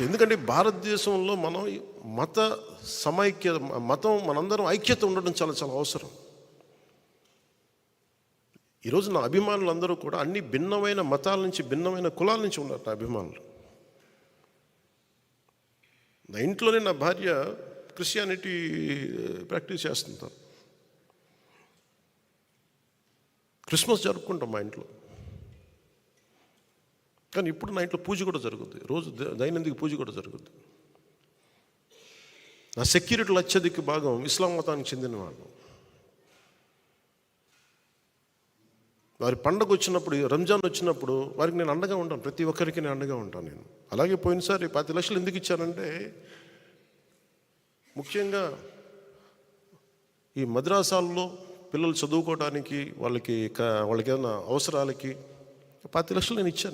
ఎందుకంటే భారతదేశంలో మనం మత సమైక్య మతం మనందరం ఐక్యత ఉండడం చాలా చాలా అవసరం. ఈరోజు నా అభిమానులు అందరూ కూడా అన్ని భిన్నమైన మతాల నుంచి, భిన్నమైన కులాల నుంచి ఉన్నారు నా అభిమానులు. నా ఇంట్లోనే నా భార్య క్రిస్టియానిటీ ప్రాక్టీస్ చేస్తుంటారు. క్రిస్మస్ జరుపుకుంటాం మా ఇంట్లో, కానీ ఇప్పుడు నా ఇంట్లో పూజ కూడా జరుగుద్ది, రోజు దైనందిక పూజ కూడా జరుగుద్ది. నా సెక్యూరిటీలో అత్యధిక భాగం ఇస్లాం మతానికి చెందిన వాళ్ళు. వారి పండగ వచ్చినప్పుడు, రంజాన్ వచ్చినప్పుడు వారికి నేను అండగా ఉంటాను, ప్రతి ఒక్కరికి నేను అండగా ఉంటాను. నేను అలాగే పోయినసారి 10 లక్షలు ఎందుకు ఇచ్చానంటే, ముఖ్యంగా ఈ మద్రాసాల్లో పిల్లలు చదువుకోవడానికి, వాళ్ళకి ఏదైనా అవసరాలకి 10 లక్షలు నేను ఇచ్చాను.